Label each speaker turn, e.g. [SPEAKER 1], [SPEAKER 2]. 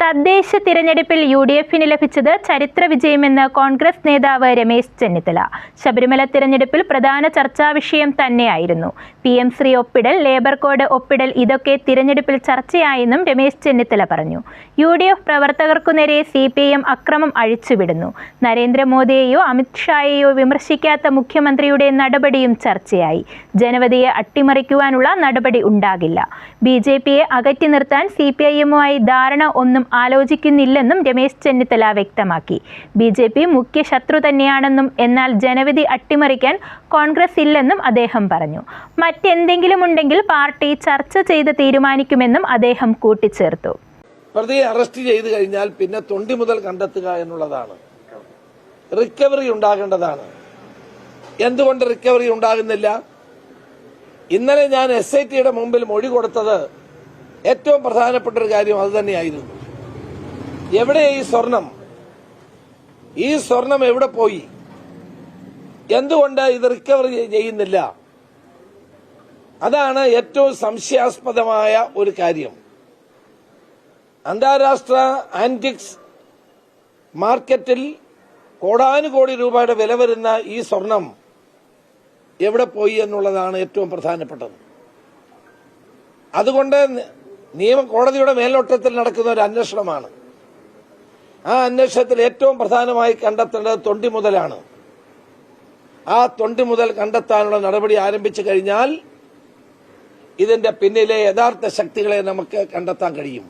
[SPEAKER 1] തദ്ദേശ തിരഞ്ഞെടുപ്പിൽ യുഡിഎഫിന് ലഭിച്ചത് ചരിത്ര വിജയമെന്ന് കോൺഗ്രസ് നേതാവ് രമേശ് ചെന്നിത്തല. ശബരിമല തിരഞ്ഞെടുപ്പിൽ പ്രധാന ചർച്ചാ വിഷയം തന്നെയായിരുന്നു. PM ശ്രീ ഒപ്പിടൽ, ലേബർ കോഡ് ഒപ്പിടൽ ഇതൊക്കെ തിരഞ്ഞെടുപ്പിൽ ചർച്ചയായെന്നും രമേശ് ചെന്നിത്തല പറഞ്ഞു. UDF പ്രവർത്തകർക്കുനേരെ CPIM അക്രമം അഴിച്ചുവിടുന്നു. നരേന്ദ്രമോദിയെയോ അമിത്ഷായെയോ വിമർശിക്കാത്ത മുഖ്യമന്ത്രിയുടെ നടപടിയും ചർച്ചയായി. ജനവധിയെ അട്ടിമറിക്കുവാനുള്ള നടപടി ഉണ്ടാകില്ല. BJPയെ അകറ്റി നിർത്താൻ CPIMുമായി ധാരണ ഒന്നും ആലോചിക്കുന്നില്ലെന്നും രമേശ് ചെന്നിത്തല വ്യക്തമാക്കി. BJP മുഖ്യ ശത്രു തന്നെയാണെന്നും എന്നാൽ ജനവിധി അട്ടിമറിക്കാൻ കോൺഗ്രസ് ഇല്ലെന്നും അദ്ദേഹം പറഞ്ഞു. മറ്റെന്തെങ്കിലും ഉണ്ടെങ്കിൽ പാർട്ടി ചർച്ച ചെയ്ത് തീരുമാനിക്കുമെന്നും അദ്ദേഹം കൂട്ടിച്ചേർത്തു.
[SPEAKER 2] പ്രതിയെ അറസ്റ്റ് ചെയ്തു കഴിഞ്ഞാൽ പിന്നെ തൊണ്ടി മുതൽ കണ്ടെത്തുക എന്നുള്ളതാണ്. റിക്കവറി ഉണ്ടാകേണ്ടതാണ്. എന്തുകൊണ്ട് റിക്കവറി ഉണ്ടാകുന്നില്ല? ഇന്നലെ ഞാൻ SITയുടെ മുമ്പിൽ മൊഴി കൊടുത്തത് ഏറ്റവും പ്രധാനപ്പെട്ട ഒരു കാര്യം അത് തന്നെയായിരുന്നു. എവിടെ ഈ സ്വർണം എവിടെ പോയി? എന്തുകൊണ്ട് ഇത് റിക്കവറി ചെയ്യുന്നില്ല? അതാണ് ഏറ്റവും സംശയാസ്പദമായ ഒരു കാര്യം. അന്താരാഷ്ട്ര ആന്റിക്സ് മാർക്കറ്റിൽ കോടാനുകോടി രൂപയുടെ വില വരുന്ന ഈ സ്വർണം എവിടെ പോയി എന്നുള്ളതാണ് ഏറ്റവും പ്രധാനപ്പെട്ടത്. അതുകൊണ്ട് കോടതിയുടെ മേൽനോട്ടത്തിൽ നടക്കുന്ന ഒരു അന്വേഷണമാണ്. ആ അന്വേഷണത്തിൽ ഏറ്റവും പ്രധാനമായി കണ്ടെത്തേണ്ടത് തൊണ്ടി മുതലാണ്. ആ തൊണ്ടി മുതൽ കണ്ടെത്താനുള്ള നടപടി ആരംഭിച്ചു കഴിഞ്ഞാൽ ഇതിന്റെ പിന്നിലെ യഥാർത്ഥ ശക്തികളെ നമുക്ക് കണ്ടെത്താൻ കഴിയും.